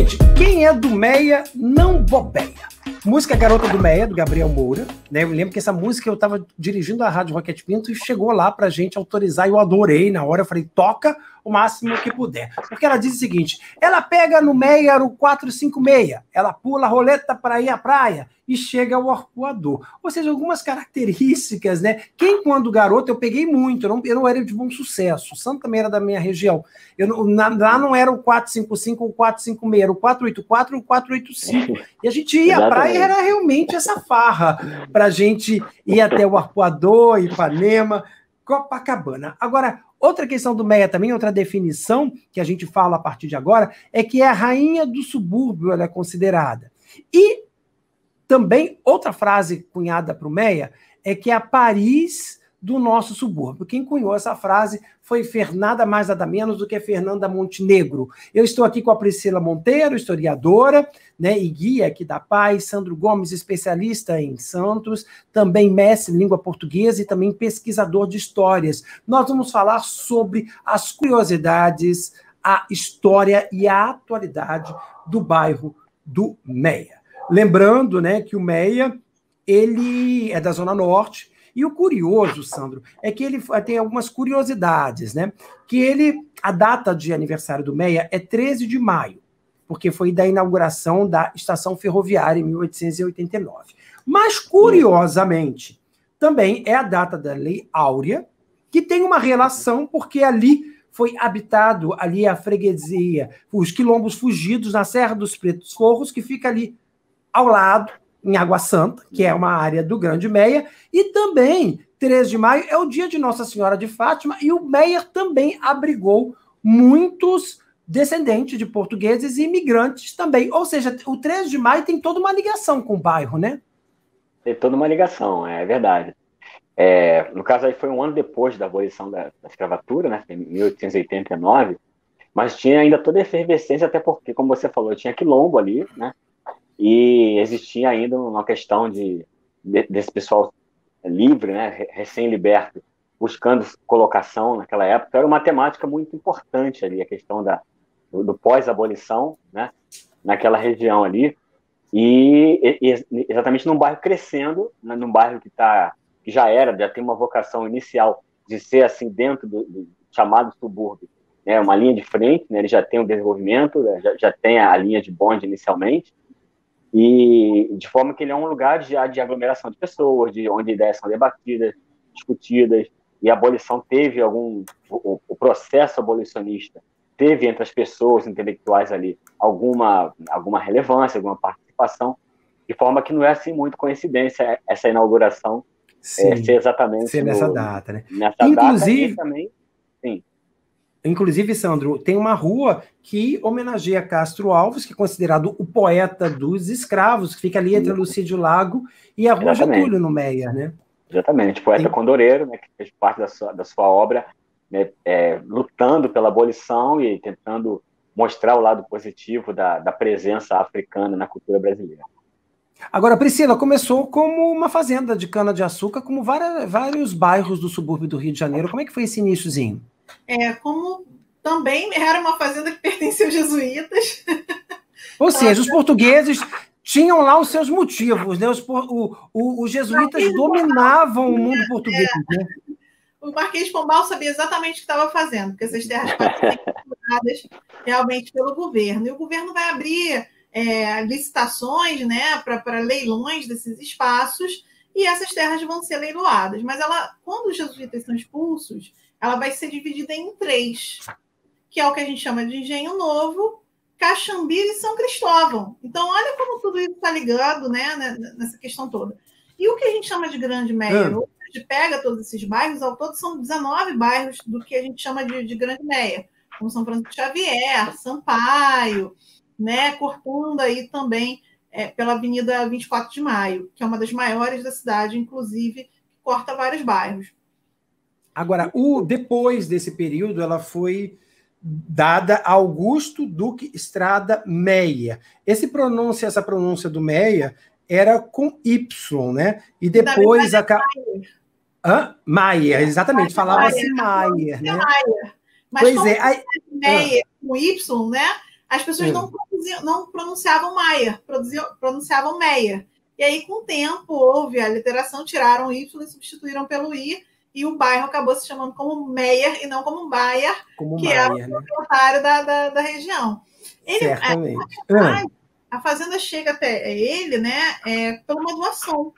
Gente, quem é do Meia não bobeia. Música Garota do Meia, do Gabriel Moura, né? Eu me lembro que essa música eu estava dirigindo a Rádio Roquete Pinto e chegou lá pra gente autorizar, e eu adorei na hora, eu falei, toca o máximo que puder. Porque ela diz o seguinte, ela pega no Meia o 456, ela pula a roleta para ir à praia e chega ao arpoador. Ou seja, algumas características, né? Quem, quando garoto, eu peguei muito, eu não era de Bom Sucesso, o Santo também era da minha região. Lá não era o 455 ou o 456, era o 484 ou o 485. E a gente ia à praia e era realmente essa farra para a gente ir até o Arpoador, Ipanema, Copacabana. Agora, outra questão do Meia também, outra definição que a gente fala a partir de agora, é que é a rainha do subúrbio, ela é considerada. E também, outra frase cunhada para o Meia é que é a Paris do nosso subúrbio. Quem cunhou essa frase foi nada mais, nada menos do que Fernanda Montenegro. Eu estou aqui com a Priscila Monteiro, historiadora, né, e guia aqui da Paz, Sandro Gomes, especialista em Santos, também mestre em língua portuguesa e também pesquisador de histórias. Nós vamos falar sobre as curiosidades, a história e a atualidade do bairro do Meia. Lembrando, né, que o Meia, ele é da Zona Norte, e o curioso, Sandro, é que ele tem algumas curiosidades, né? Que a data de aniversário do Meia é 13 de maio, porque foi da inauguração da estação ferroviária em 1889. Mas, curiosamente, também é a data da Lei Áurea, que tem uma relação, porque ali foi habitado, ali a freguesia, os quilombos fugidos na Serra dos Pretos Forros, que fica ali ao lado, em Água Santa, que é uma área do Grande Meia, e também, 13 de maio, é o dia de Nossa Senhora de Fátima, e o Meia também abrigou muitos descendentes de portugueses e imigrantes também. Ou seja, o 13 de maio tem toda uma ligação com o bairro, né? Tem toda uma ligação, é verdade. No caso, aí foi um ano depois da abolição da escravatura, né, em 1889, mas tinha ainda toda a efervescência, até porque, como você falou, tinha quilombo ali, né? E existia ainda uma questão desse pessoal livre, né, recém-liberto, buscando colocação naquela época. Era uma temática muito importante ali, a questão do pós-abolição, né, naquela região ali. E exatamente num bairro crescendo, né, num bairro que já tem uma vocação inicial de ser assim dentro do chamado subúrbio, né, uma linha de frente, né, ele já tem o desenvolvimento, já tem a linha de bonde inicialmente, e de forma que ele é um lugar de aglomeração de pessoas, onde ideias são debatidas, discutidas, e a abolição teve o processo abolicionista teve entre as pessoas intelectuais ali alguma relevância, alguma participação, de forma que não é assim muito coincidência essa inauguração ser exatamente nessa data, né? Nessa Inclusive, data, e também, sim. Inclusive, Sandro, tem uma rua que homenageia Castro Alves, que é considerado o poeta dos escravos, que fica ali entre Lucídio Lago e a Rua Getúlio, no Meia, né? Exatamente, poeta condoreiro, né, que fez parte da sua obra, né, lutando pela abolição e tentando mostrar o lado positivo da presença africana na cultura brasileira. Agora, Priscila, começou como uma fazenda de cana-de-açúcar, como vários bairros do subúrbio do Rio de Janeiro. Como é que foi esse iníciozinho? Como também era uma fazenda que pertencia aos jesuítas. Ou seja, os portugueses tinham lá os seus motivos, né? Os jesuítas dominavam o mundo português, né? O Marquês de Pombal sabia exatamente o que estava fazendo, porque essas terras podem ser exploradas realmente pelo governo. E o governo vai abrir licitações, né, para leilões desses espaços, e essas terras vão ser leiloadas. Mas quando os jesuítas são expulsos, ela vai ser dividida em 3, que é o que a gente chama de Engenho Novo, Caxambira e São Cristóvão. Então, olha como tudo isso está ligado, né, nessa questão toda. E o que a gente chama de Grande Meia, hoje, a gente pega todos esses bairros, ao todo são 19 bairros do que a gente chama de Grande Meia, como São Francisco Xavier, Sampaio, né, cortando aí também pela Avenida 24 de Maio, que é uma das maiores da cidade, inclusive, que corta vários bairros. Agora, depois desse período, ela foi dada a Augusto Duque Estrada Meia. Essa pronúncia do Meia era com Y, né? E depois... Maier, exatamente, falava-se Maier, né? Mas pois Meia com Y, né? As pessoas não estão não pronunciavam Maier, pronunciavam Meyer. E aí, com o tempo, houve a literação, tiraram o Y e substituíram pelo I, e o bairro acabou se chamando como Meyer e não como Bayer, que é o proprietário da região. Certamente. A fazenda chega até ele, né, por uma doação.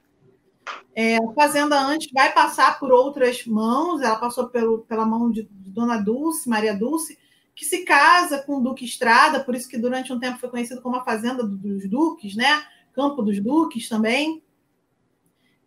A fazenda antes vai passar por outras mãos, ela passou pela mão de Dona Dulce, Maria Dulce, que se casa com o Duque Estrada, por isso que durante um tempo foi conhecido como a Fazenda dos Duques, né? Campo dos Duques também.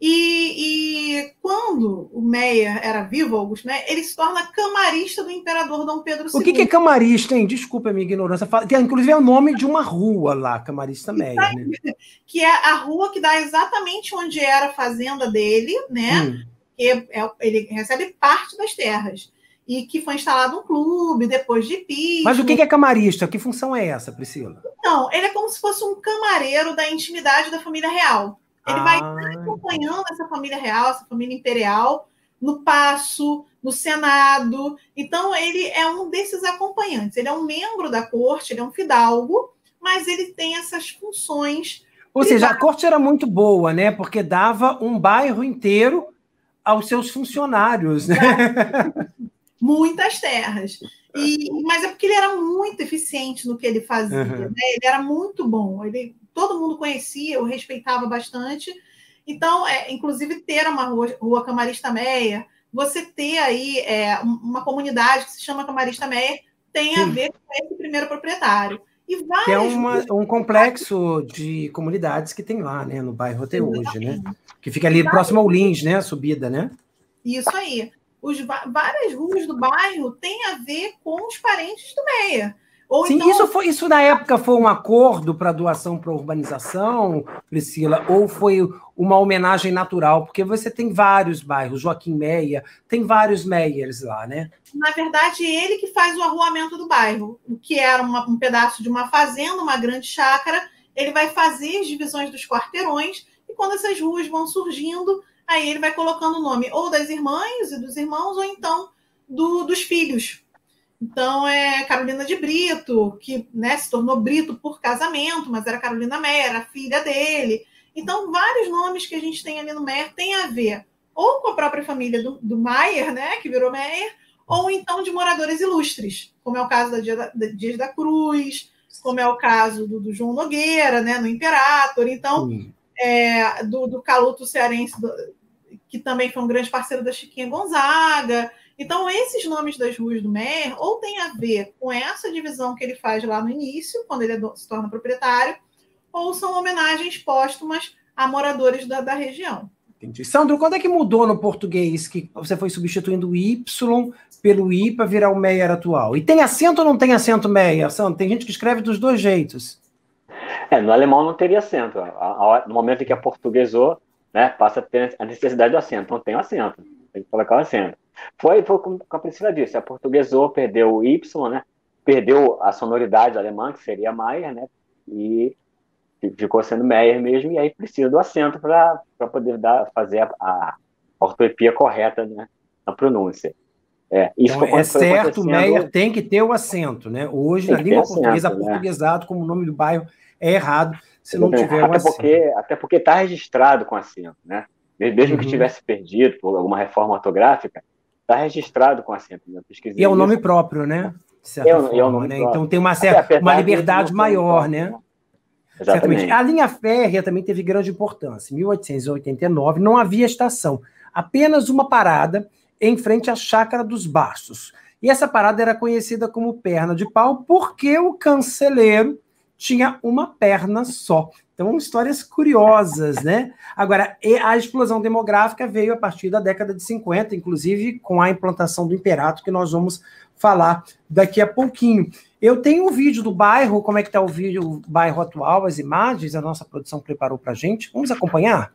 E quando o Meyer era vivo, Augusto Meyer, ele se torna camarista do imperador Dom Pedro II. O que é camarista, hein? Desculpa a minha ignorância. Inclusive é o nome de uma rua lá, Camarista Meyer, né? Que é a rua que dá exatamente onde era a fazenda dele, né? Ele recebe parte das terras. E que foi instalado um clube, depois de piso. Mas o que é camarista? Que função é essa, Priscila? Não, ele é como se fosse um camareiro da intimidade da família real. Ele vai acompanhando essa família real, essa família imperial, no paço, no Senado. Então, ele é um desses acompanhantes. Ele é um membro da corte, ele é um fidalgo, mas ele tem essas funções. Ou seja, a corte era muito boa, né? Porque dava um bairro inteiro aos seus funcionários, né? Muitas terras. Mas é porque ele era muito eficiente no que ele fazia, né? Ele era muito bom. Todo mundo conhecia, o respeitava bastante. Então, inclusive, ter uma rua Camarista Meyer, você ter aí uma comunidade que se chama Camarista Meyer, tem a ver com esse primeiro proprietário. E que é um complexo de comunidades que tem lá, né? No bairro até hoje, né? Que fica ali próximo ao Lins, né? A subida, né? Isso aí. Várias ruas do bairro têm a ver com os parentes do Meyer. Sim, então... isso na época foi um acordo para doação para urbanização, Priscila, ou foi uma homenagem natural? Porque você tem vários bairros, Joaquim Meyer, tem vários Meyers lá, né? Na verdade, ele que faz o arruamento do bairro, o que era um pedaço de uma fazenda, uma grande chácara, ele vai fazer as divisões dos quarteirões, e quando essas ruas vão surgindo, aí ele vai colocando o nome ou das irmãs e dos irmãos, ou então dos filhos. Então, é Carolina de Brito, que, né, se tornou Brito por casamento, mas era Carolina Meyer, a filha dele. Então, vários nomes que a gente tem ali no Meyer têm a ver ou com a própria família do Meyer, né, que virou Meyer, ou então de moradores ilustres, como é o caso da Dias da Cruz, como é o caso do João Nogueira, né, no Imperator. Então, do Caluto Cearense, que também foi um grande parceiro da Chiquinha Gonzaga. Então, esses nomes das ruas do Meyer ou tem a ver com essa divisão que ele faz lá no início, quando ele se torna proprietário, ou são homenagens póstumas a moradores da região. Entendi. Sandro, quando é que mudou no português que você foi substituindo o Y pelo I para virar o Meyer atual? E tem acento ou não tem acento Meyer, Sandro? Tem gente que escreve dos dois jeitos. No alemão não teria acento. No momento em que aportuguesou, né, passa a ter a necessidade do acento. Não tem o acento. Tem que colocar o acento. Foi como a Priscila disse, a portuguesou, perdeu o Y, né? Perdeu a sonoridade alemã, que seria Meyer, né? E ficou sendo Meyer mesmo, e aí precisa do acento para poder fazer a ortografia correta, né, na pronúncia. Isso então, certo, Meyer tem que ter o acento, né? Hoje, na língua portuguesa, aportuguesado, como o nome do bairro, é errado se não tiver o acento. Até porque está registrado com acento, né? Mesmo que tivesse perdido por alguma reforma ortográfica, está registrado com acento. Né? E é o nome próprio, né? De certa forma, né? Então tem uma liberdade maior, né? Exatamente. A linha férrea também teve grande importância. Em 1889 não havia estação, apenas uma parada em frente à Chácara dos Bastos. E essa parada era conhecida como perna de pau porque o canceleiro tinha uma perna só. Então, histórias curiosas, né? Agora, a explosão demográfica veio a partir da década de 50, inclusive com a implantação do Imperato, que nós vamos falar daqui a pouquinho. Eu tenho um vídeo do bairro, como é que está o vídeo, o bairro atual, as imagens, a nossa produção preparou para a gente. Vamos acompanhar?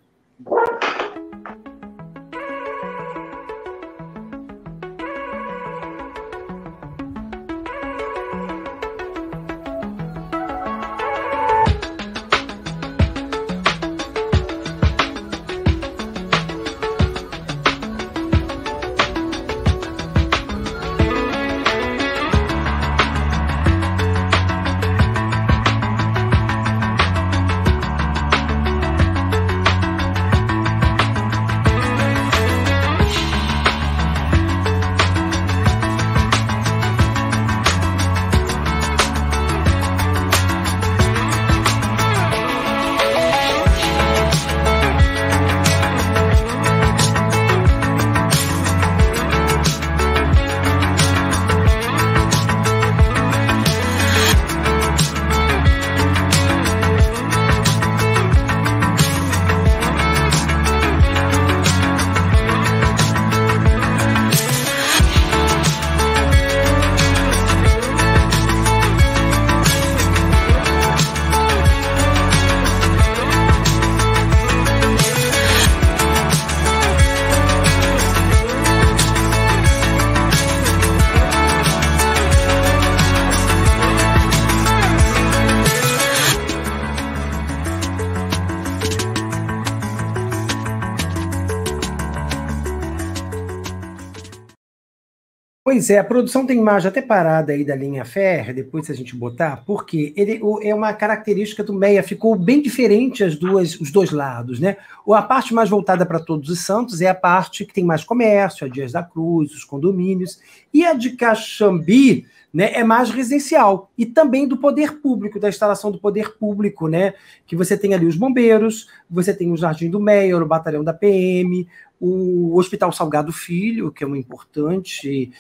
Pois é, a produção tem imagem até parada aí da linha férrea, depois se a gente botar, porque é uma característica do Meia, ficou bem diferente os dois lados, né? A parte mais voltada para Todos os Santos é a parte que tem mais comércio, a Dias da Cruz, os condomínios, e a de Caxambi, né, é mais residencial, e também do poder público, da instalação do poder público, né? Que você tem ali os bombeiros, você tem o Jardim do Meia, o batalhão da PM, o Hospital Salgado Filho, que é um importante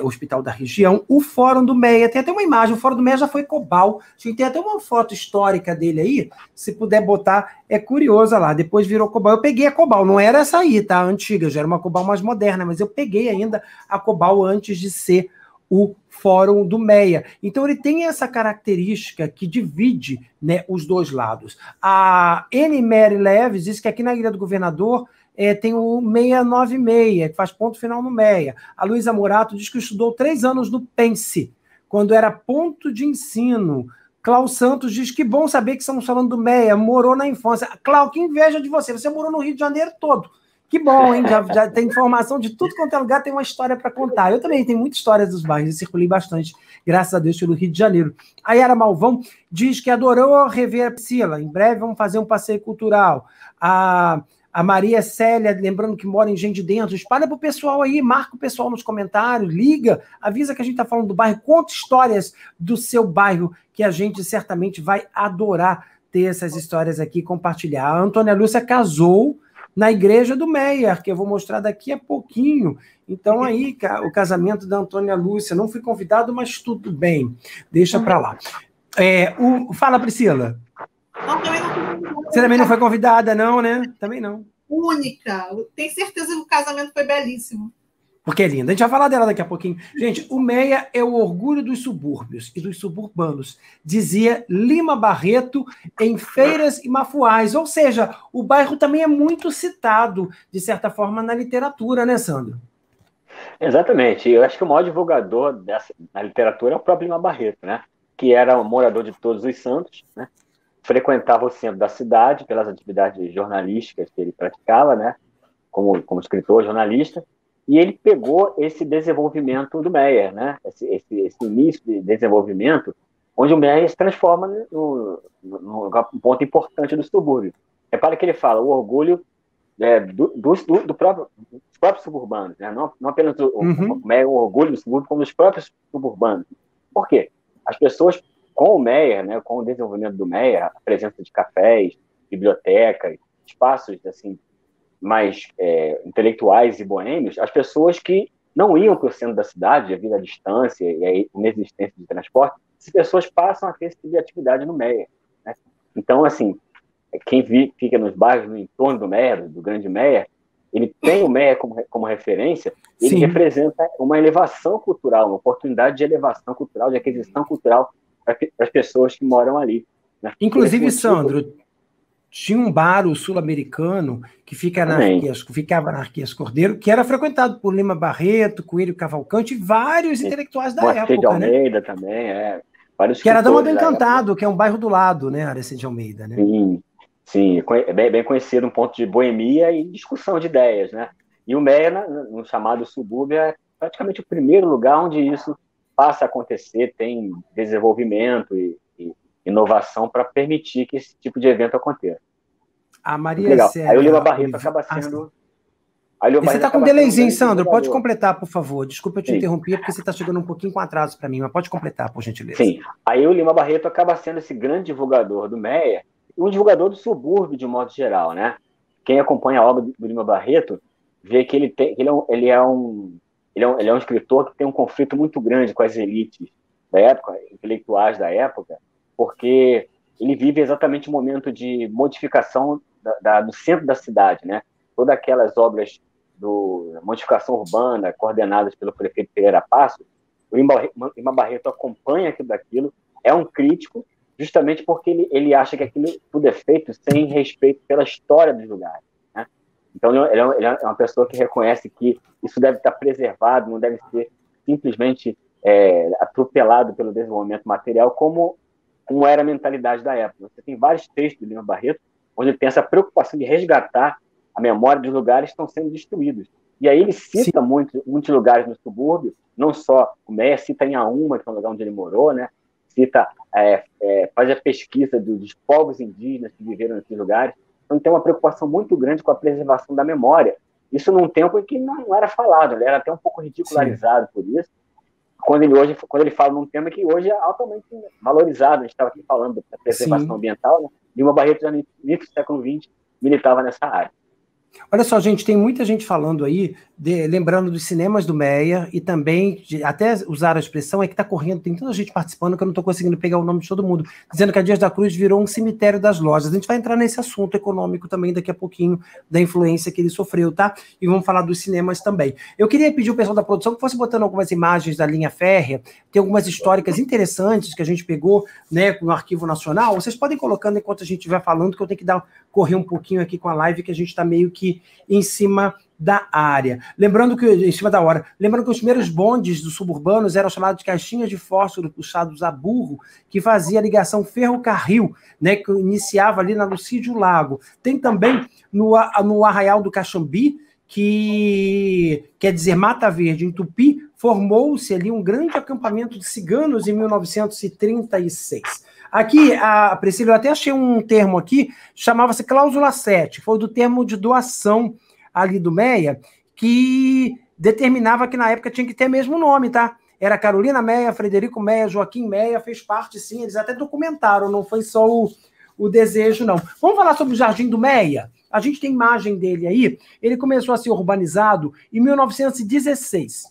hospital da região, o Fórum do Meia, tem até uma imagem, o Fórum do Meia já foi Cobal, tem até uma foto histórica dele aí, se puder botar, é curiosa lá, depois virou Cobal, eu peguei a Cobal, não era essa aí, tá, antiga, já era uma Cobal mais moderna, mas eu peguei ainda a Cobal antes de ser o Fórum do Meia. Então ele tem essa característica que divide, né, os dois lados. A N. Mary Leves diz que aqui na Ilha do Governador tem o 696, que faz ponto final no Meia. A Luísa Morato diz que estudou 3 anos no Pense, quando era ponto de ensino. Cláudio Santos diz que bom saber que estamos falando do Meia, morou na infância. Cláudio, que inveja de você, você morou no Rio de Janeiro todo. Que bom, hein? Já tem informação de tudo quanto é lugar, tem uma história para contar. Eu também tenho muitas histórias dos bairros, eu circulei bastante, graças a Deus, pelo Rio de Janeiro. A Yara Malvão diz que adorou rever a Priscila. Em breve vamos fazer um passeio cultural. A Maria Célia, lembrando que mora em Gente de Dentro, espalha para o pessoal aí, marca o pessoal nos comentários, liga, avisa que a gente está falando do bairro, conta histórias do seu bairro, que a gente certamente vai adorar ter essas histórias aqui e compartilhar. A Antônia Lúcia casou na igreja do Meia, que eu vou mostrar daqui a pouquinho. Então aí, o casamento da Antônia Lúcia, não fui convidado, mas tudo bem, deixa para lá. Fala, Priscila. Não, também não fui convidada. Você também não foi convidada, não, né? Também não. Única. Tenho certeza que o casamento foi belíssimo. Porque é linda. A gente vai falar dela daqui a pouquinho. Gente, o Meia é o orgulho dos subúrbios e dos suburbanos, dizia Lima Barreto em Feiras e Mafuais. Ou seja, o bairro também é muito citado, de certa forma, na literatura, né, Sandro? Exatamente. Eu acho que o maior divulgador na literatura é o próprio Lima Barreto, né? Que era um morador de Todos os Santos, né? Frequentava o centro da cidade pelas atividades jornalísticas que ele praticava, né? Como escritor, jornalista. E ele pegou esse desenvolvimento do Meia, né? Esse início de desenvolvimento, onde o Meia se transforma num ponto importante do subúrbio. Repare que ele fala o orgulho dos próprios suburbanos, né? Não apenas o Meia, o orgulho do subúrbio, como dos próprios suburbanos. Por quê? As pessoas, com o Meia, né, com o desenvolvimento do Meia, a presença de cafés, bibliotecas, espaços assim, mais intelectuais e boêmios, as pessoas que não iam para o centro da cidade, devido à distância e à inexistência de transporte, essas pessoas passam a ter esse tipo de atividade no Meia, né? Então, assim, quem fica nos bairros no entorno do Meia, do Grande Meia, ele tem o Meia como referência, ele Sim. representa uma elevação cultural, uma oportunidade de elevação cultural, de aquisição cultural para as pessoas que moram ali, né? Inclusive, Sandro, tinha um bar, o Sul-Americano, que ficava na Arquias Cordeiro, que era frequentado por Lima Barreto, Coelho Cavalcante e vários intelectuais da época. De Almeida, né? Também, vários que era Dama do Encantado, que é um bairro do lado, né, Aracide de Almeida, né? Sim, é bem conhecido, um ponto de boemia e discussão de ideias, né? E o Meia, no chamado subúrbio, é praticamente o primeiro lugar onde isso passa a acontecer, tem desenvolvimento e inovação para permitir que esse tipo de evento aconteça. A Maria Célia... Aí o Lima Barreto acaba sendo... Você está com um delayzinho, Sandro, pode completar, por favor. Desculpa eu te interromper, porque você está chegando um pouquinho com atraso para mim, mas pode completar, por gentileza. Sim, aí o Lima Barreto acaba sendo esse grande divulgador do Meia, e um divulgador do subúrbio, de modo geral, né? Quem acompanha a obra do Lima Barreto vê que ele é um escritor que tem um conflito muito grande com as elites da época, intelectuais da época, porque ele vive exatamente o momento de modificação do centro da cidade, né? Todas aquelas obras da modificação urbana coordenadas pelo prefeito Pereira Passos, o Lima Barreto acompanha aquilo, é um crítico, justamente porque ele acha que aquilo tudo é feito sem respeito pela história dos lugares, né? Então ele é uma pessoa que reconhece que isso deve estar preservado, não deve ser simplesmente atropelado pelo desenvolvimento material, como era a mentalidade da época. Você tem vários textos do Lima Barreto onde ele tem essa preocupação de resgatar a memória dos lugares que estão sendo destruídos. E aí ele cita muitos lugares no subúrbio não só o Meia cita Inhaúma, que é um lugar onde ele morou, né? Cita, faz a pesquisa dos povos indígenas que viveram nesses lugares. Então tem uma preocupação muito grande com a preservação da memória. Isso num tempo em que não era falado, ele era até um pouco ridicularizado por isso. Quando ele fala num tema que hoje é altamente valorizado, a gente estava aqui falando da preservação ambiental, né? Lima Barreto, já no início do século XX, militava nessa área. Olha só, gente, tem muita gente falando aí, lembrando dos cinemas do Meia, e também, até usar a expressão, é que está correndo, tem tanta gente participando que eu não estou conseguindo pegar o nome de todo mundo, dizendo que a Dias da Cruz virou um cemitério das lojas. A gente vai entrar nesse assunto econômico também daqui a pouquinho, da influência que ele sofreu, tá? E vamos falar dos cinemas também. Eu queria pedir ao pessoal da produção que fosse botando algumas imagens da linha férrea, tem algumas históricas interessantes que a gente pegou, né, no Arquivo Nacional. Vocês podem ir colocando enquanto a gente vai falando, que eu tenho que correr um pouquinho aqui com a live, que a gente está meio que em cima da área. Lembrando que, em cima da hora, lembrando que os primeiros bondes dos suburbanos eram chamados de caixinhas de fósforo puxados a burro, que fazia a ligação ferrocarril, né, que iniciava ali na Lucídio Lago. Tem também no Arraial do Caxambi, que quer dizer Mata Verde, em Tupi, formou-se ali um grande acampamento de ciganos em 1936. Aqui, Priscila, eu até achei um termo aqui, chamava-se cláusula 7, foi do termo de doação ali do Meia, que determinava que na época tinha que ter mesmo nome, tá? Era Carolina Meia, Frederico Meia, Joaquim Meia, fez parte, sim, eles até documentaram, não foi só o desejo, não. Vamos falar sobre o Jardim do Meia? A gente tem imagem dele aí, ele começou a ser urbanizado em 1916,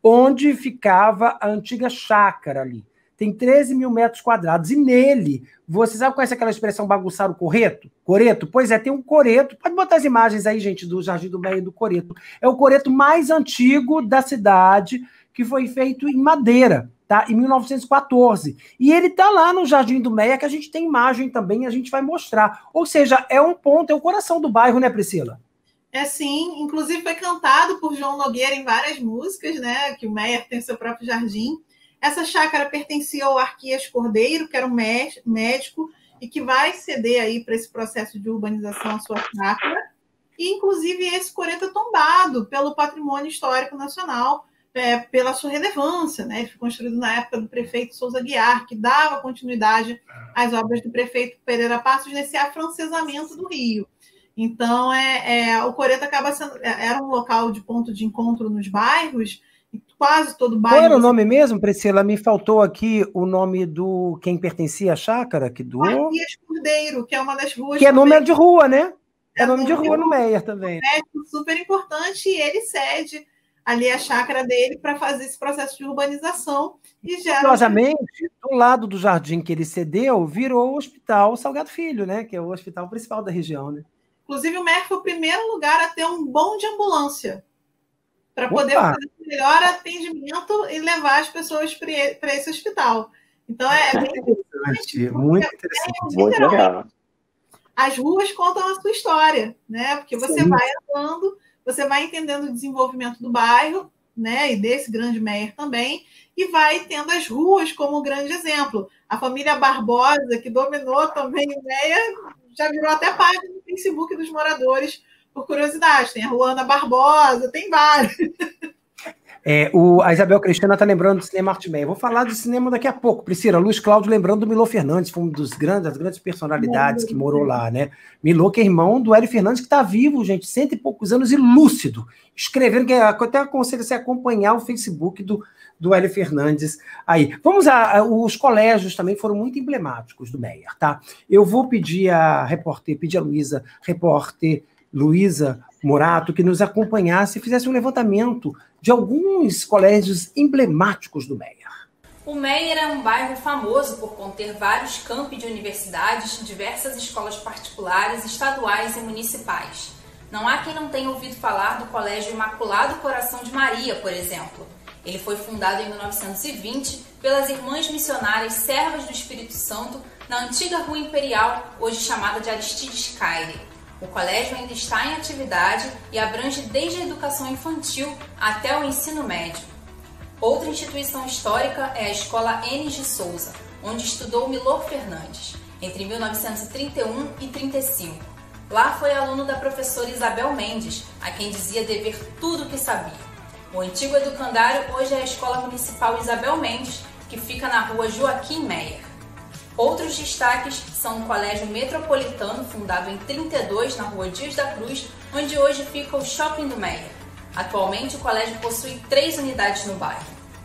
onde ficava a antiga chácara ali. Tem 13 mil metros quadrados, e nele, você sabe qual é aquela expressão bagunçar o coreto? Coreto? Pois é, tem um coreto, pode botar as imagens aí, gente, do Jardim do Meia e do coreto. É o coreto mais antigo da cidade, que foi feito em madeira, tá? Em 1914. E ele tá lá no Jardim do Meia, que a gente tem imagem também, a gente vai mostrar. Ou seja, é um ponto, é o coração do bairro, né, Priscila? É sim, inclusive foi cantado por João Nogueira em várias músicas, né? Que o Meia tem seu próprio jardim. Essa chácara pertencia ao Arquias Cordeiro, que era um médico, e que vai ceder aí para esse processo de urbanização a sua chácara. E, inclusive, esse coreto é tombado pelo Patrimônio Histórico Nacional, pela sua relevância, né? Ele foi construído na época do prefeito Souza Guiar, que dava continuidade às obras do prefeito Pereira Passos nesse afrancesamento do Rio. Então, o coreto acaba sendo... Era um local de ponto de encontro nos bairros, quase todo bairro... Qual era o nome mesmo, Priscila? Me faltou aqui o nome do quem pertencia à chácara, que doou. Arquias Cordeiro, que é uma das ruas... Que é nome de rua, né? É nome de rua no Meia também. É super importante, e ele cede ali a chácara dele para fazer esse processo de urbanização. E curiosamente, do lado do jardim que ele cedeu, virou o Hospital Salgado Filho, né? Que é o hospital principal da região, né? Inclusive, o MEC foi o primeiro lugar a ter um bonde de ambulância, para poder fazer melhor atendimento e levar as pessoas para esse hospital. Então, é bem interessante. Muito interessante. Muito legal. As ruas contam a sua história, né? Porque você vai andando, você vai entendendo o desenvolvimento do bairro, né? E desse grande Meia também, e vai tendo as ruas como um grande exemplo. A família Barbosa, que dominou também o Meia, já virou até página no Facebook dos moradores, por curiosidade. Tem a Ruana Barbosa, tem vários. A Isabel Cristina está lembrando do cinema Arte Meia. Vou falar do cinema daqui a pouco. Priscila, Luiz Cláudio lembrando do Milô Fernandes, foi uma das grandes personalidades que morou lá, né? Milô, que é irmão do Hélio Fernandes, que está vivo, gente, 100 e poucos anos e lúcido. Escrevendo, que até aconselho você acompanhar o Facebook do Hélio Fernandes aí. Os colégios também foram muito emblemáticos do Meia, tá? Eu vou pedir a repórter Luísa Morato, que nos acompanhasse e fizesse um levantamento de alguns colégios emblemáticos do Meia. O Meia era um bairro famoso por conter vários campi de universidades, diversas escolas particulares, estaduais e municipais. Não há quem não tenha ouvido falar do Colégio Imaculado Coração de Maria, por exemplo. Ele foi fundado em 1920 pelas Irmãs Missionárias Servas do Espírito Santo, na antiga Rua Imperial, hoje chamada de Aristides Caire. O colégio ainda está em atividade e abrange desde a educação infantil até o ensino médio. Outra instituição histórica é a Escola Enes de Souza, onde estudou Milor Fernandes, entre 1931 e 1935. Lá foi aluno da professora Isabel Mendes, a quem dizia dever tudo o que sabia. O antigo educandário hoje é a Escola Municipal Isabel Mendes, que fica na rua Joaquim Meyer. Outros destaques são o Colégio Metropolitano, fundado em 32 na rua Dias da Cruz, onde hoje fica o Shopping do Meyer. Atualmente, o colégio possui 3 unidades no bairro.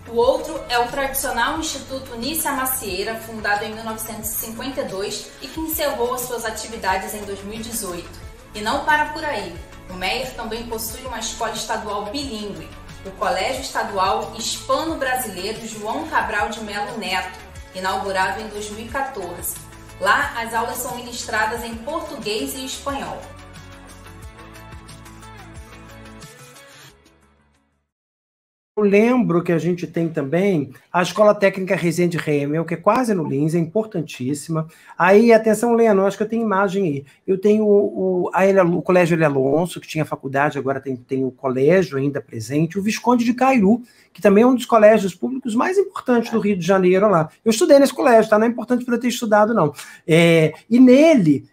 O outro é o tradicional Instituto Nícia Macieira, fundado em 1952 e que encerrou as suas atividades em 2018. E não para por aí. O Meyer também possui uma escola estadual bilíngue, o Colégio Estadual Hispano-Brasileiro João Cabral de Melo Neto, inaugurado em 2014. Lá, as aulas são ministradas em português e espanhol. Eu lembro que a gente tem também a Escola Técnica Resende Remel, que é quase no Lins, é importantíssima. Aí, atenção, Leno, acho que eu tenho imagem aí. Eu tenho o Colégio L. Alonso, que tinha faculdade, agora tem o colégio ainda presente, o Visconde de Cairu, que também é um dos colégios públicos mais importantes do Rio de Janeiro lá. Eu estudei nesse colégio, tá? Não é importante para eu ter estudado, não. E nele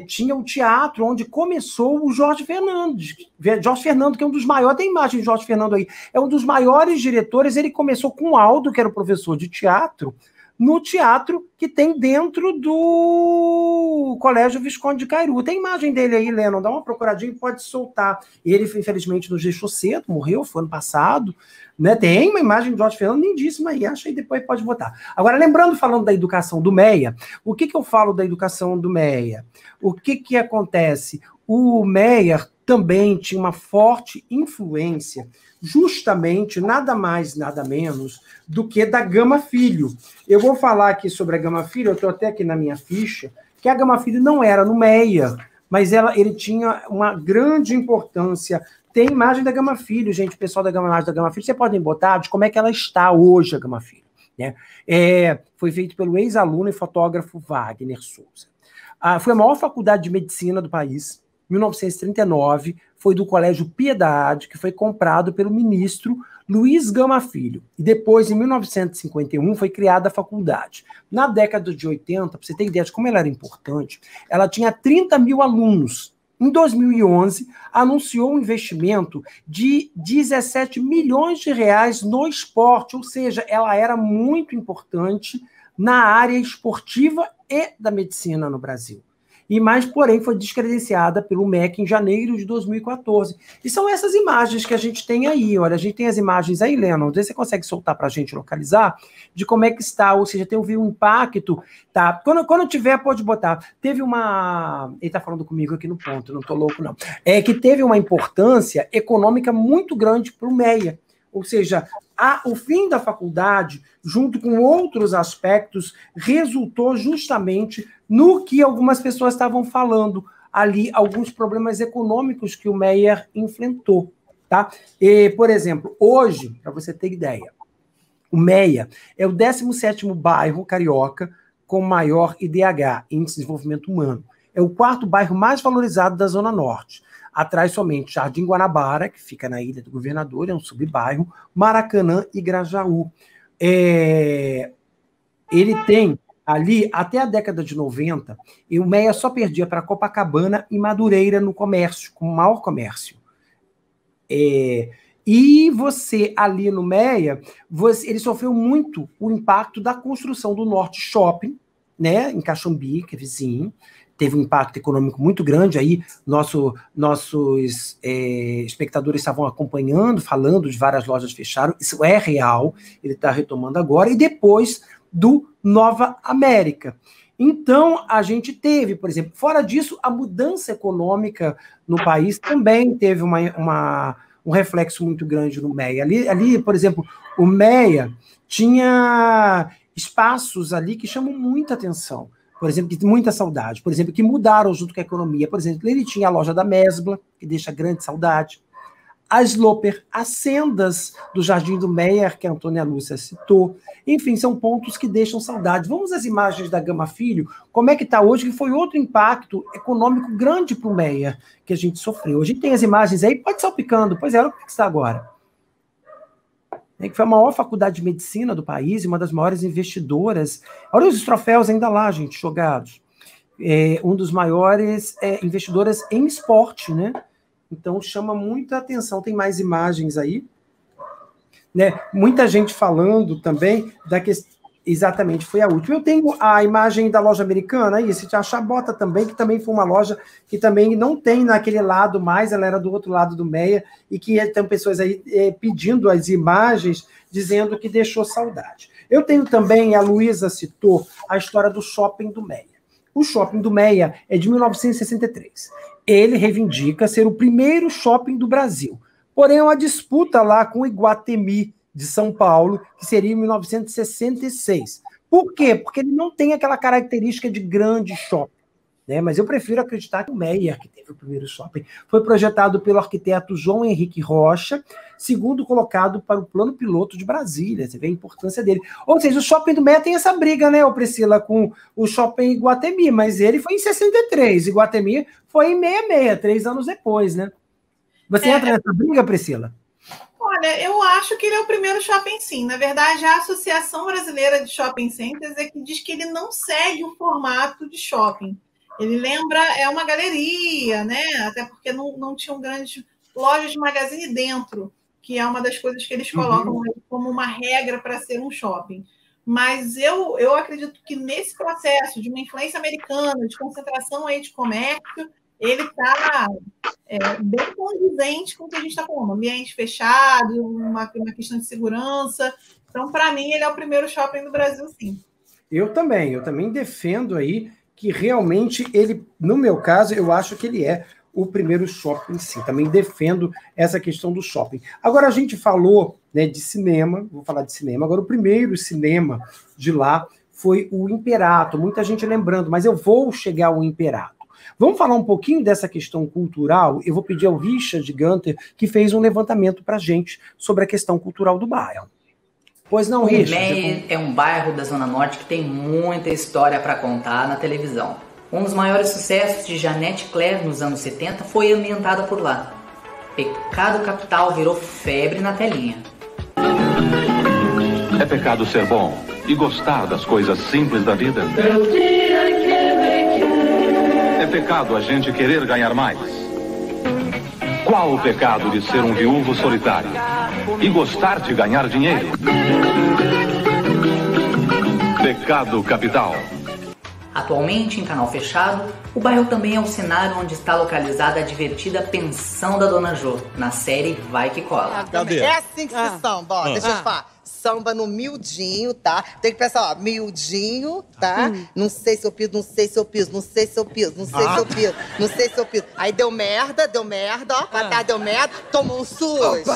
tinha o teatro onde começou o Jorge Fernandes. Jorge Fernando, que é um dos maiores, tem imagem de Jorge Fernando aí, é um dos maiores diretores. Ele começou com o Aldo, que era o professor de teatro, no teatro que tem dentro do Colégio Visconde de Cairu. Tem imagem dele aí, Lennon, dá uma procuradinha e pode soltar. Ele, infelizmente, nos deixou cedo, morreu, foi ano passado, né? Tem uma imagem de Jorge Fernando lindíssima aí, acha aí, depois pode botar. Agora, lembrando, falando da educação do Meia, o que eu falo da educação do Meia? O que acontece? O Meia também tinha uma forte influência, justamente, nada mais, nada menos, do que da Gama Filho. Eu vou falar aqui sobre a Gama Filho, eu estou até aqui na minha ficha, que a Gama Filho não era no Meia, mas ele tinha uma grande importância. Tem imagem da Gama Filho, gente, o pessoal da Gama Filho, vocês podem botar de como é que ela está hoje, a Gama Filho. Né? Foi feito pelo ex-aluno e fotógrafo Wagner Souza. Foi a maior faculdade de medicina do país, 1939, foi do Colégio Piedade, que foi comprado pelo ministro Luiz Gama Filho. E depois, em 1951, foi criada a faculdade. Na década de 80, para você ter ideia de como ela era importante, ela tinha 30 mil alunos. Em 2011, anunciou um investimento de 17 milhões de reais no esporte, ou seja, ela era muito importante na área esportiva e da medicina no Brasil. Porém, foi descredenciada pelo MEC em janeiro de 2014. E são essas imagens que a gente tem aí. Olha, a gente tem as imagens aí, Lennon. Você consegue soltar para a gente localizar de como é que está, ou seja, teve um impacto. Tá? Quando tiver, pode botar. Teve uma... Ele está falando comigo aqui no ponto, não estou louco, não. Que teve uma importância econômica muito grande para o MEA. Ou seja, o fim da faculdade, junto com outros aspectos, resultou justamente no que algumas pessoas estavam falando ali, alguns problemas econômicos que o Meyer enfrentou. Tá? Por exemplo, hoje, para você ter ideia, o Meia é o 17º bairro carioca com maior IDH, Índice de Desenvolvimento Humano. É o 4º bairro mais valorizado da Zona Norte. Atrás somente Jardim Guanabara, que fica na Ilha do Governador, é um subbairro, Maracanã e Grajaú. Ele tem ali, até a década de 90, e o Meia só perdia para Copacabana e Madureira no comércio, com o maior comércio. E você, ali no Meia, ele sofreu muito o impacto da construção do Norte Shopping, né, em Caxambi, que é vizinho. Teve um impacto econômico muito grande aí, nossos espectadores estavam acompanhando, falando de várias lojas fecharam, isso é real, ele está retomando agora, e depois do Nova América. Então, a gente teve, por exemplo, fora disso, a mudança econômica no país também teve um reflexo muito grande no Meia. Ali, por exemplo, o Meia tinha espaços ali que chamam muita atenção. Por exemplo, que tem muita saudade, por exemplo, que mudaram junto com a economia. Por exemplo, ele tinha a loja da Mesbla, que deixa grande saudade. A Sloper, as sendas do Jardim do Meyer, que a Antônia Lúcia citou. Enfim, são pontos que deixam saudade. Vamos às imagens da Gama Filho, como é que está hoje, que foi outro impacto econômico grande para o Meyer que a gente sofreu. A gente tem as imagens aí, pode salpicando, pois é, olha o que está agora. Que foi a maior faculdade de medicina do país e uma das maiores investidoras. Olha os troféus ainda lá, gente, jogados. Um dos maiores investidoras em esporte, né? Então, chama muita atenção. Tem mais imagens aí. né? Muita gente falando também da questão. Exatamente, foi a última. Eu tenho a imagem da loja americana, aí, se te achar, bota também, que também foi uma loja que também não tem naquele lado mais, ela era do outro lado do Meia, e que tem pessoas aí pedindo as imagens, dizendo que deixou saudade. Eu tenho também, a Luísa citou, a história do shopping do Meia. O shopping do Meia é de 1963. Ele reivindica ser o primeiro shopping do Brasil. Porém, é uma disputa lá com o Iguatemi, de São Paulo, que seria em 1966. Por quê? Porque ele não tem aquela característica de grande shopping, né? Mas eu prefiro acreditar que o Meia, que teve o primeiro shopping, foi projetado pelo arquiteto João Henrique Rocha, segundo colocado para o plano piloto de Brasília. Você vê a importância dele. Ou seja, o shopping do Meia tem essa briga, né, Priscila, com o shopping Iguatemi, mas ele foi em 63, Iguatemi foi em 66, 3 anos depois, né? Você entra nessa briga, Priscila? Olha, eu acho que ele é o primeiro shopping, sim. Na verdade, a Associação Brasileira de Shopping Centers é que diz que ele não segue o formato de shopping. Ele lembra, é uma galeria, né? Até porque não tinham grandes lojas de magazine dentro, que é uma das coisas que eles colocam como uma regra para ser um shopping. Mas eu acredito que nesse processo de uma influência americana, de concentração aí de comércio, ele está bem condizente com o que a gente está falando. Ambiente fechado, uma questão de segurança. Então, para mim, ele é o primeiro shopping do Brasil, sim. Eu também defendo aí que realmente ele, no meu caso, eu acho que ele é o primeiro shopping, sim. Também defendo essa questão do shopping. Agora, a gente falou, né, de cinema, vou falar de cinema. Agora, o primeiro cinema de lá foi o Imperato. Muita gente lembrando, mas eu vou chegar ao Imperato. Vamos falar um pouquinho dessa questão cultural? Eu vou pedir ao Richard Gunter, que fez um levantamento para a gente sobre a questão cultural do bairro. Pois não, Richard? Meia é um bairro da Zona Norte que tem muita história para contar na televisão. Um dos maiores sucessos de Janete Claire nos anos 70 foi ambientado por lá. Pecado Capital virou febre na telinha. É pecado ser bom e gostar das coisas simples da vida. É pecado a gente querer ganhar mais. Qual o pecado de ser um viúvo solitário e gostar de ganhar dinheiro? Pecado Capital. Atualmente, em canal fechado, o bairro também é o cenário onde está localizada a divertida pensão da Dona Jô, na série Vai Que Cola. Cadê? É assim que se samba, ó, deixa eu te falar. Samba no miudinho, tá? Tem que pensar, ó, miudinho, tá? Não sei se eu piso, não sei se eu piso, não sei se eu piso, não sei se eu piso, não sei se eu piso. Aí deu merda, ó, até deu merda, tomou um susto.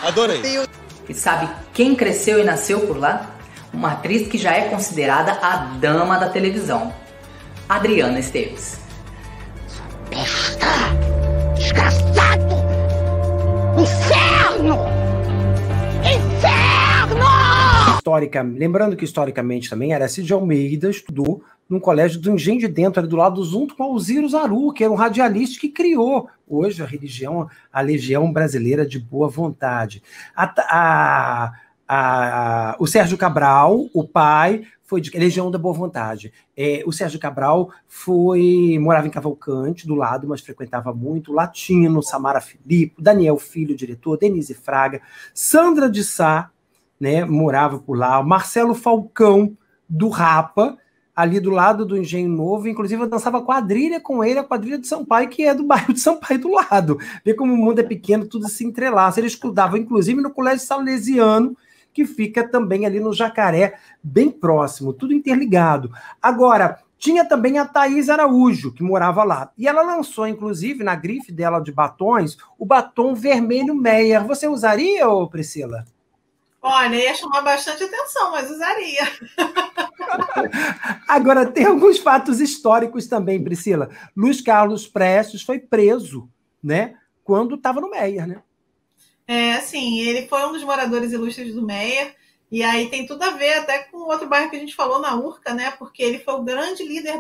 Adorei. E sabe quem cresceu e nasceu por lá? Uma atriz que já é considerada a dama da televisão, Adriana Esteves. Besta! Desgraçado! Inferno! Lembrando que historicamente também Aracide Almeida estudou num colégio do Engenho de Dentro, ali do lado, junto com Alziro Zaru, que era um radialista que criou hoje a Legião Brasileira de Boa Vontade. O Sérgio Cabral, o pai, foi de Legião da Boa Vontade. O Sérgio Cabral morava em Cavalcante, do lado, mas frequentava muito. Latino, Samara Filippo, Daniel Filho, diretor, Denise Fraga, Sandra de Sá, né, morava por lá. Marcelo Falcão, do Rapa, ali do lado do Engenho Novo. Inclusive, eu dançava quadrilha com ele, a quadrilha de Sampaio, que é do bairro de Sampaio do lado. Vê como o mundo é pequeno, tudo se entrelaça. Ele estudava, inclusive, no Colégio Salesiano, que fica também ali no Jacaré, bem próximo, tudo interligado. Agora, tinha também a Thaís Araújo, que morava lá. E ela lançou, inclusive, na grife dela de batons, o batom vermelho Meyer. Você usaria, Priscila? Olha, ia chamar bastante atenção, mas usaria. Agora, tem alguns fatos históricos também, Priscila. Luiz Carlos Prestes foi preso, né, quando estava no Meyer, né? Sim, ele foi um dos moradores ilustres do Meyer, e aí tem tudo a ver até com o outro bairro que a gente falou, na Urca, né? Porque ele foi o grande líder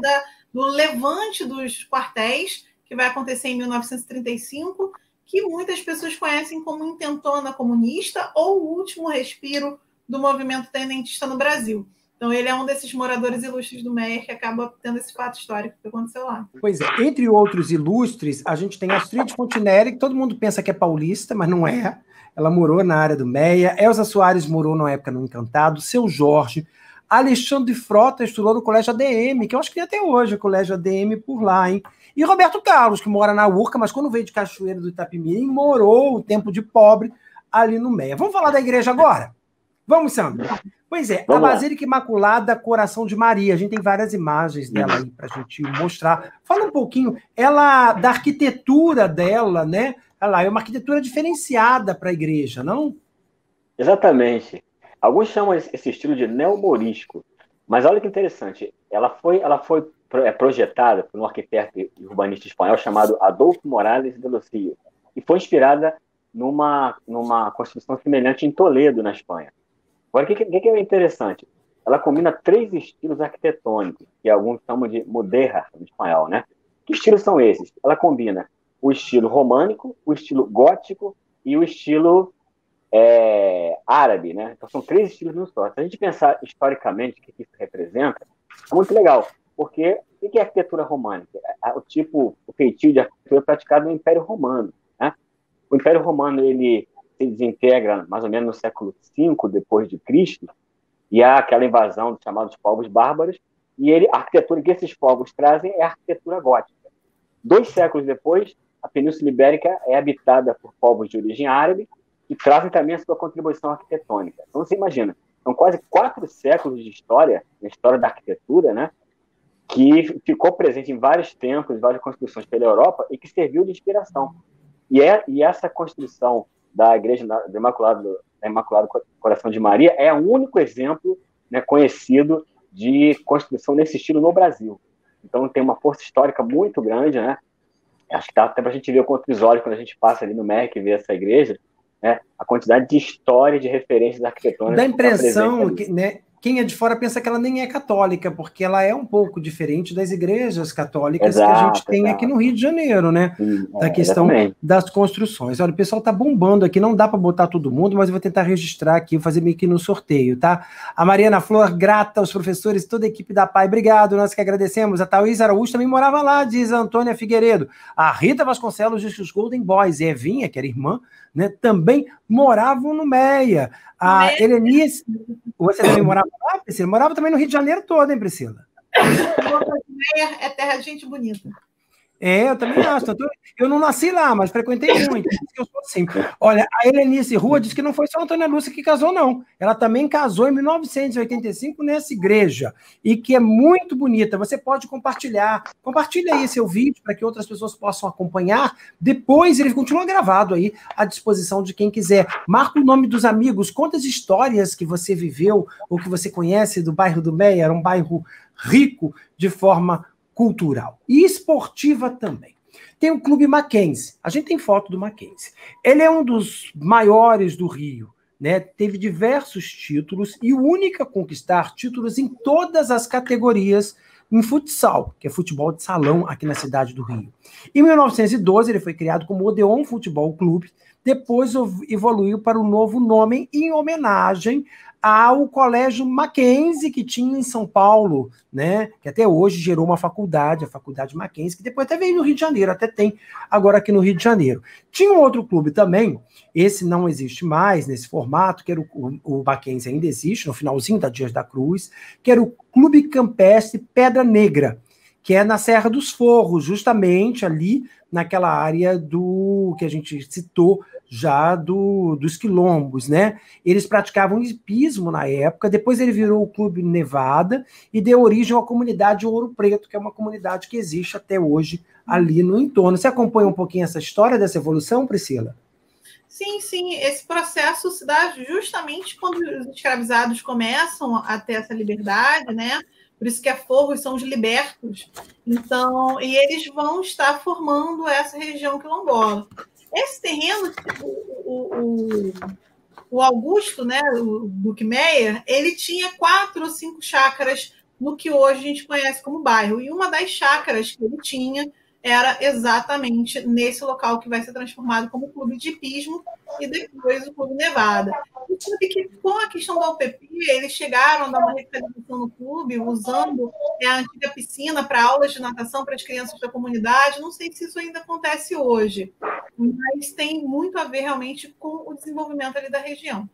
do levante dos quartéis, que vai acontecer em 1935, que muitas pessoas conhecem como intentona comunista ou o último respiro do movimento tenentista no Brasil. Então, ele é um desses moradores ilustres do Meia que acaba tendo esse fato histórico que aconteceu lá. Pois é, entre outros ilustres, a gente tem a Astrid Fontinelli, que todo mundo pensa que é paulista, mas não é. Ela morou na área do Meia. Elza Soares morou na época no Encantado. Seu Jorge. Alexandre Frota estudou no Colégio ADM, que eu acho que tem até hoje o Colégio ADM por lá, hein? E Roberto Carlos, que mora na Urca, mas quando veio de Cachoeira do Itapemirim, morou o tempo de pobre ali no Meia. Vamos falar da igreja agora? Vamos, Sandra? Pois é, a Basílica Imaculada Coração de Maria. A gente tem várias imagens dela aí para a gente mostrar. Fala um pouquinho, ela, da arquitetura dela, né? Ela é uma arquitetura diferenciada para a igreja, não? Exatamente. Alguns chamam esse estilo de neomorisco, mas olha que interessante. Ela foi projetada por um arquiteto e urbanista espanhol chamado Adolfo Morales de los Ríos e foi inspirada numa construção semelhante em Toledo, na Espanha. Agora, o que é interessante? Ela combina 3 estilos arquitetônicos, que alguns chamam de mudéjar, no espanhol, né? Que estilos são esses? Ela combina o estilo românico, o estilo gótico e o estilo árabe, né? Então, são 3 estilos no só. Se a gente pensar historicamente o que isso representa, é muito legal, porque o que é arquitetura românica? O feitio de arquitetura praticado no Império Romano, né? O Império Romano, ele se desintegra mais ou menos no século V depois de Cristo, e há aquela invasão dos chamados povos bárbaros, e a arquitetura que esses povos trazem é a arquitetura gótica. 2 séculos depois, a Península Ibérica é habitada por povos de origem árabe, e trazem também a sua contribuição arquitetônica. Então, você imagina, são quase 4 séculos de história, na história da arquitetura, né, que ficou presente em vários templos, em várias construções pela Europa, e que serviu de inspiração. E essa construção da Igreja do Imaculado Coração de Maria é o único exemplo, né, conhecido de construção nesse estilo no Brasil. Então tem uma força histórica muito grande, né? Acho que dá até para a gente ver com outros olhos quando a gente passa ali no MEC e vê essa igreja, né? A quantidade de história, de referências arquitetônicas. Dá a impressão que, né, quem é de fora pensa que ela nem é católica, porque ela é um pouco diferente das igrejas católicas que a gente tem aqui no Rio de Janeiro, né? Da questão das construções. Olha, o pessoal tá bombando aqui, não dá para botar todo mundo, mas eu vou tentar registrar aqui, fazer meio que no sorteio, tá? A Mariana Flor, grata aos professores, toda a equipe da PAI, obrigado, nós que agradecemos. A Thaís Araújo também morava lá, diz a Antônia Figueiredo. A Rita Vasconcelos diz que os Golden Boys, e Evinha, que era irmã, né, também moravam no Meia. A Helenice, você também morava lá, Priscila? Morava também no Rio de Janeiro todo, hein, Priscila? Meia é terra de gente bonita. Eu também acho. Eu não nasci lá, mas frequentei muito. Eu sou assim. Olha, a Helenice Rua diz que não foi só a Antônia Lúcia que casou, não. Ela também casou em 1985 nessa igreja, e que é muito bonita. Você pode compartilhar. Compartilha aí seu vídeo para que outras pessoas possam acompanhar. Depois ele continua gravado aí à disposição de quem quiser. Marca o nome dos amigos, conta as histórias que você viveu ou que você conhece do bairro do Meia. Era um bairro rico de forma cultural e esportiva também. Tem o Clube Mackenzie. A gente tem foto do Mackenzie. Ele é um dos maiores do Rio, né? Teve diversos títulos e o único a conquistar títulos em todas as categorias em futsal, que é futebol de salão aqui na cidade do Rio. Em 1912, ele foi criado como Odeon Futebol Clube, depois evoluiu para o novo nome em homenagem ao Colégio Mackenzie, que tinha em São Paulo, né, que até hoje gerou uma faculdade, a Faculdade Mackenzie, que depois até veio no Rio de Janeiro, até tem agora aqui no Rio de Janeiro. Tinha um outro clube também, esse não existe mais nesse formato, que era o Mackenzie ainda existe, no finalzinho da Dias da Cruz, que era o Clube Campestre Pedra Negra, que é na Serra dos Forros, justamente ali naquela área do que a gente citou já dos quilombos, né? Eles praticavam hipismo na época, depois ele virou o Clube Nevada e deu origem à comunidade Ouro Preto, que é uma comunidade que existe até hoje ali no entorno. Você acompanha um pouquinho essa história dessa evolução, Priscila? Sim, sim. Esse processo se dá justamente quando os escravizados começam a ter essa liberdade, né? Por isso que a Forros são os libertos. Então, e eles vão estar formando essa região quilombola. Esse terreno, o Augusto, né, o Duque Meia, ele tinha 4 ou 5 chácaras no que hoje a gente conhece como bairro. E uma das chácaras que ele tinha era exatamente nesse local que vai ser transformado como clube de hipismo e depois o Clube Nevada. E sabe que com a questão da UPP, eles chegaram a dar uma revitalização no clube, usando a antiga piscina para aulas de natação para as crianças da comunidade. Não sei se isso ainda acontece hoje, mas tem muito a ver realmente com o desenvolvimento ali da região.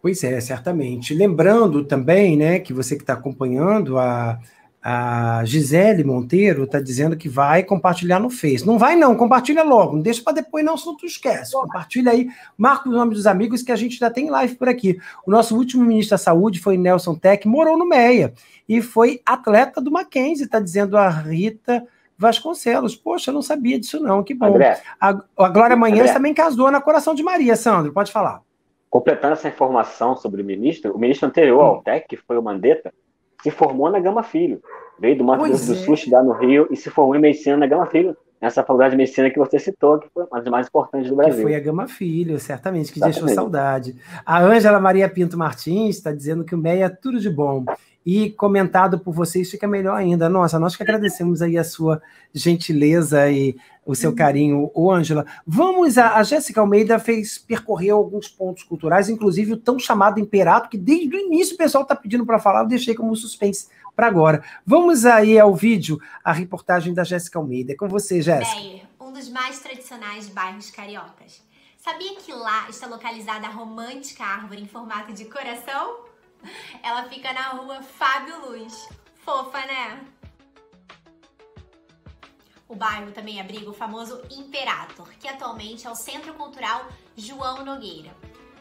Pois é, certamente. Lembrando também, né, que você que está acompanhando, a Gisele Monteiro está dizendo que vai compartilhar no Face. Não vai não, compartilha logo, não deixa para depois não, senão tu esquece. Compartilha aí, marca o nome dos amigos que a gente já tem live por aqui. O nosso último ministro da Saúde foi Nelson Tech, morou no Meia e foi atleta do Mackenzie, está dizendo a Rita Vasconcelos. Poxa, eu não sabia disso não, que bom. André, a Glória Manhães também casou na Coração de Maria, Sandro, pode falar. completando essa informação sobre o ministro anterior ao TEC, que foi o Mandetta, se formou na Gama Filho. Veio do Mato Grosso do Sul, estudar no Rio, e se formou em medicina na Gama Filho, nessa faculdade de medicina que você citou, que foi uma das mais importantes do Brasil. Que foi a Gama Filho, certamente, que deixou saudade. A Ângela Maria Pinto Martins está dizendo que o Meia é tudo de bom. E comentado por vocês fica melhor ainda. Nossa, nós que agradecemos aí a sua gentileza e o seu carinho. Ô, Ângela, a Jéssica Almeida fez percorrer alguns pontos culturais, inclusive o tão chamado Imperato, que desde o início o pessoal está pedindo para falar, eu deixei como suspense para agora. Vamos aí ao vídeo, a reportagem da Jéssica Almeida. É com você, Jéssica. Meia, um dos mais tradicionais bairros cariocas. Sabia que lá está localizada a romântica árvore em formato de coração? Ela fica na rua Fábio Luz. Fofa, né? O bairro também abriga o famoso Imperator, que atualmente é o Centro Cultural João Nogueira.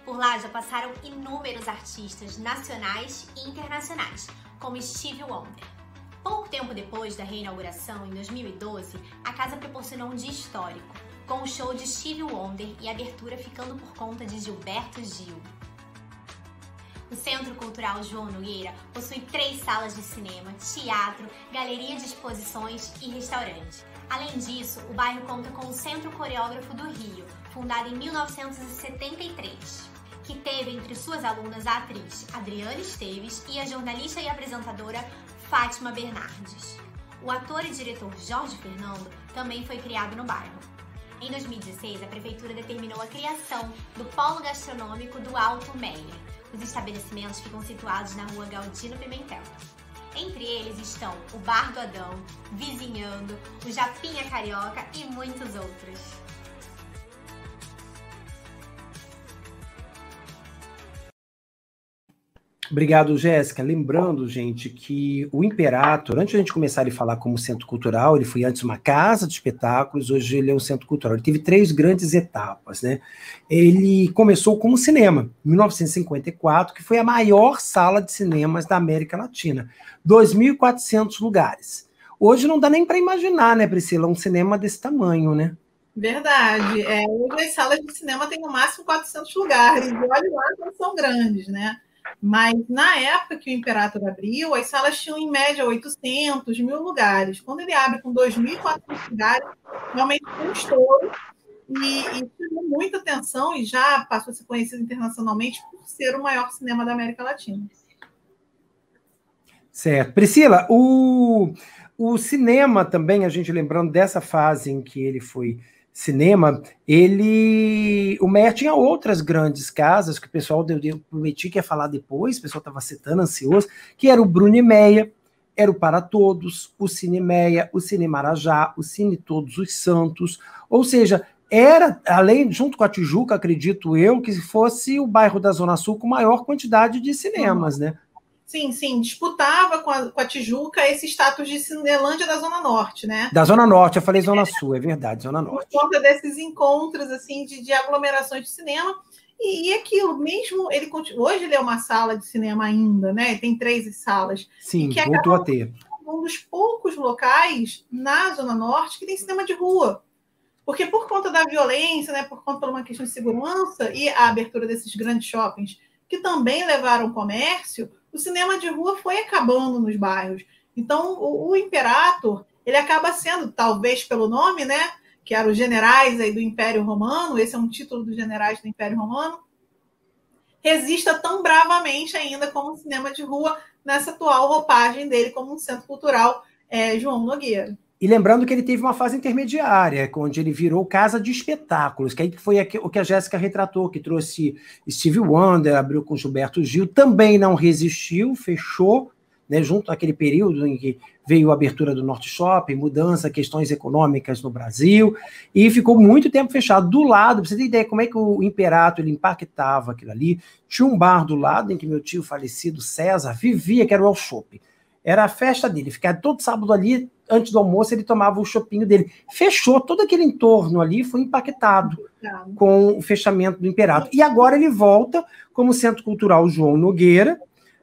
Por lá já passaram inúmeros artistas nacionais e internacionais, como Stevie Wonder. Pouco tempo depois da reinauguração, em 2012, a casa proporcionou um dia histórico, com o show de Stevie Wonder e a abertura ficando por conta de Gilberto Gil. O Centro Cultural João Nogueira possui 3 salas de cinema, teatro, galeria de exposições e restaurante. Além disso, o bairro conta com o Centro Coreógrafo do Rio, fundado em 1973, que teve entre suas alunas a atriz Adriana Esteves e a jornalista e apresentadora Fátima Bernardes. O ator e diretor Jorge Fernando também foi criado no bairro. Em 2016, a prefeitura determinou a criação do Polo Gastronômico do Alto Meia. Os estabelecimentos ficam situados na rua Galdino Pimentel. Entre eles estão o Bar do Adão, Vizinhando, o Japinha Carioca e muitos outros. Obrigado, Jéssica. Lembrando, gente, que o Imperator, antes de a gente começar a falar como centro cultural, ele foi antes uma casa de espetáculos, hoje ele é um centro cultural. Ele teve 3 grandes etapas, né? Ele começou como cinema, em 1954, que foi a maior sala de cinemas da América Latina. 2.400 lugares. Hoje não dá nem para imaginar, né, Priscila, um cinema desse tamanho, né? Verdade. Hoje as salas de cinema têm no máximo 400 lugares, e olha lá como são grandes, né? Mas na época que o Imperator abriu, as salas tinham em média 800, 1.000 lugares. Quando ele abre com 2.400 lugares, realmente foi um estouro e chamou muita atenção e já passou a ser conhecido internacionalmente por ser o maior cinema da América Latina. Certo. Priscila, o cinema também, a gente lembrando dessa fase em que ele foi cinema, o Meia tinha outras grandes casas, que o pessoal eu prometi que ia falar depois, o pessoal estava citando, ansioso, que era o Bruni Meia, era o Para Todos, o Cine Meia, o Cine Marajá, o Cine Todos os Santos, ou seja, era, além, junto com a Tijuca, acredito eu, que fosse o bairro da Zona Sul com maior quantidade de cinemas, né? Sim, disputava com a Tijuca esse status de Cinelândia da Zona Norte, né? Da Zona Norte, eu falei Zona Sul, é verdade, Zona Norte. Por conta desses encontros, assim, de aglomerações de cinema, e aquilo, mesmo, hoje ele é uma sala de cinema ainda, né? Tem 3 salas. Sim, que voltou a ter. Um dos poucos locais na Zona Norte que tem cinema de rua. Porque por conta da violência, né, por conta de uma questão de segurança e a abertura desses grandes shoppings, que também levaram comércio, o cinema de rua foi acabando nos bairros. Então, o Imperator, ele acaba sendo, talvez pelo nome, né, que eram os generais aí do Império Romano, esse é um título dos generais do Império Romano, resista tão bravamente ainda como o cinema de rua nessa atual roupagem dele como um centro cultural João Nogueira. E lembrando que ele teve uma fase intermediária, onde ele virou casa de espetáculos, que aí foi o que a Jéssica retratou, que trouxe Stevie Wonder, abriu com Gilberto Gil, também não resistiu, fechou, né, junto àquele período em que veio a abertura do Norte Shopping, mudança, questões econômicas no Brasil, e ficou muito tempo fechado. Do lado, pra você ter ideia como é que o Imperato ele impactava aquilo ali, tinha um bar do lado em que meu tio falecido, César, vivia, que era o El Chopp. Era a festa dele, ficava todo sábado ali, antes do almoço, ele tomava o chopinho dele. Fechou, todo aquele entorno ali foi impactado com o fechamento do Imperato. E agora ele volta como Centro Cultural João Nogueira,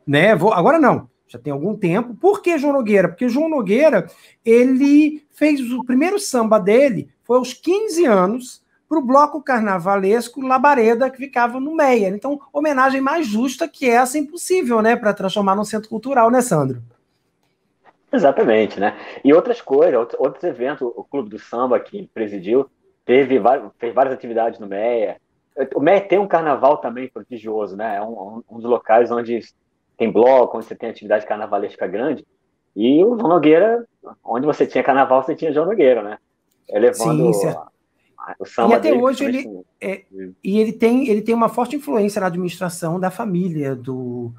né? Agora não, já tem algum tempo. Por que João Nogueira? Porque João Nogueira, ele fez o primeiro samba dele, foi aos 15 anos, para o bloco carnavalesco Labareda, que ficava no Meia. Então, homenagem mais justa que essa, impossível, né? Para transformar num centro cultural, né, Sandro? Exatamente, né? E outras coisas, outros eventos, o Clube do Samba que presidiu, fez várias atividades no Meia. O Meia tem um carnaval também prodigioso, né? É um dos locais onde tem bloco, onde você tem atividade carnavalesca grande. E o João Nogueira, onde você tinha carnaval, você tinha João Nogueira, né? Levando o samba. E até dele, hoje ele tem uma forte influência na administração da família do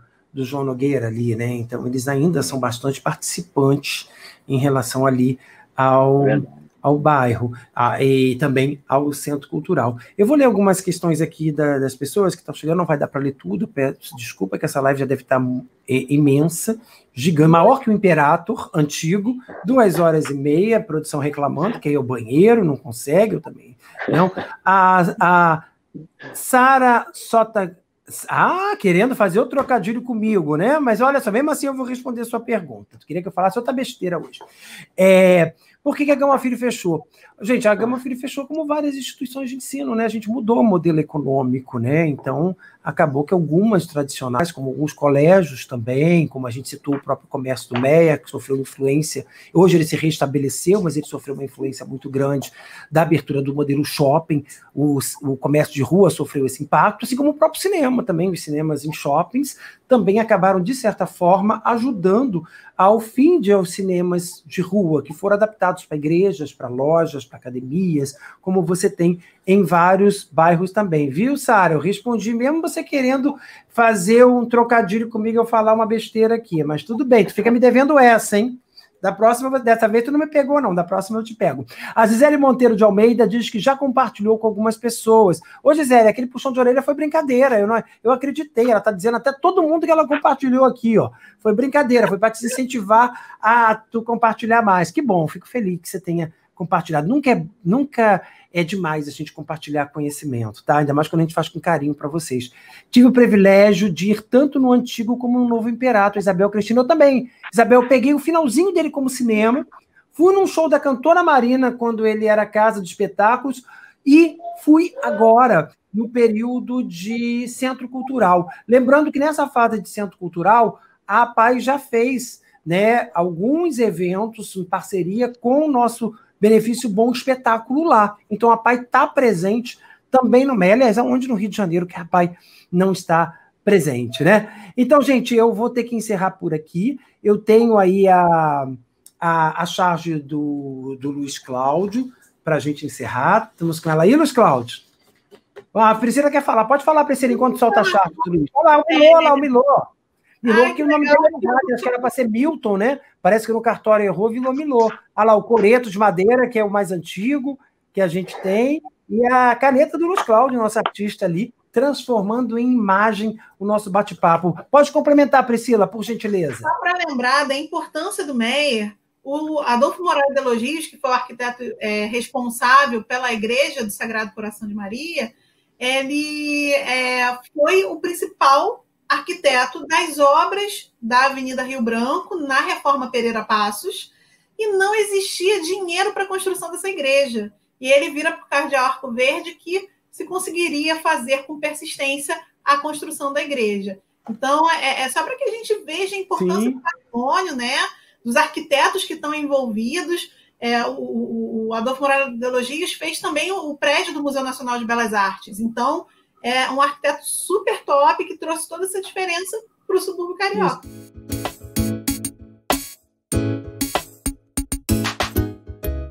João Nogueira ali, né? Então, eles ainda são bastante participantes em relação ali ao bairro e também ao centro cultural. Eu vou ler algumas questões aqui das pessoas que estão chegando, não vai dar para ler tudo, peço desculpa que essa live já deve estar imensa, gigante, maior que o Imperator antigo, 2h30, produção reclamando, que é o banheiro, não consegue, eu também. Não. A Sara Sota... querendo fazer o trocadilho comigo, né? Mas olha só, mesmo assim eu vou responder a sua pergunta. Tu queria que eu falasse outra besteira hoje. Por que a Gama Filho fechou? Gente, a Gama Filho fechou como várias instituições de ensino, né? A gente mudou o modelo econômico, né? Então, acabou que algumas tradicionais, como alguns colégios também, como a gente citou o próprio comércio do Meia, que sofreu influência, hoje ele se restabeleceu, mas ele sofreu uma influência muito grande da abertura do modelo shopping, o comércio de rua sofreu esse impacto, assim como o próprio cinema também, os cinemas em shoppings também acabaram, de certa forma, ajudando ao fim de aos cinemas de rua, que foram adaptados para igrejas, para lojas, para academias, como você tem em vários bairros também. Viu, Sara? Eu respondi mesmo você querendo fazer um trocadilho comigo, eu falar uma besteira aqui, mas tudo bem, tu fica me devendo essa, hein? Dessa vez tu não me pegou, não. Da próxima eu te pego. A Gisele Monteiro de Almeida diz que já compartilhou com algumas pessoas. Ô, Gisele, aquele puxão de orelha foi brincadeira. Eu acreditei. Ela tá dizendo até todo mundo que ela compartilhou aqui, ó. Foi brincadeira, foi para te incentivar a tu compartilhar mais. Que bom, fico feliz que você tenha compartilhado. Nunca é demais a gente compartilhar conhecimento, tá? Ainda mais quando a gente faz com carinho para vocês. Tive o privilégio de ir tanto no antigo como no novo Imperato. Isabel Cristina, eu também. Isabel, eu peguei o finalzinho dele como cinema, fui num show da Cantora Marina, quando ele era casa de espetáculos, e fui agora no período de Centro Cultural. Lembrando que nessa fase de Centro Cultural, a APAI já fez, né, alguns eventos em parceria com o nosso Benefício Bom Espetáculo lá. Então, a APAI está presente também no Meia, aliás, onde no Rio de Janeiro que a APAI não está presente, né? Então, gente, eu vou ter que encerrar por aqui. Eu tenho aí a charge do Luiz Cláudio para a gente encerrar. Estamos com ela aí, Luiz Cláudio? A Priscila quer falar. Pode falar, Priscila, enquanto solta a charge do Luiz. Olha lá, o Milô. Milô, que o nome dele é errado, acho que era para ser Milton, né? Parece que no cartório errou, virou Milô. Olha lá, o coreto de madeira, que é o mais antigo que a gente tem, e a caneta do Luiz Cláudio, nosso artista ali, transformando em imagem o nosso bate-papo. Pode complementar, Priscila, por gentileza. Só para lembrar da importância do Meia, o Adolfo Moraes de Elogias, que foi o arquiteto responsável pela Igreja do Sagrado Coração de Maria, ele foi o principal arquiteto das obras da Avenida Rio Branco, na Reforma Pereira Passos, e não existia dinheiro para a construção dessa igreja. E ele vira para o Cardeal Arco Verde que se conseguiria fazer com persistência a construção da igreja. Então, é só para que a gente veja a importância do patrimônio, né, dos arquitetos que estão envolvidos. O Adolfo Moraes de Elogias fez também o prédio do Museu Nacional de Belas Artes. Então, é um arquiteto super top que trouxe toda essa diferença para o subúrbio carioca.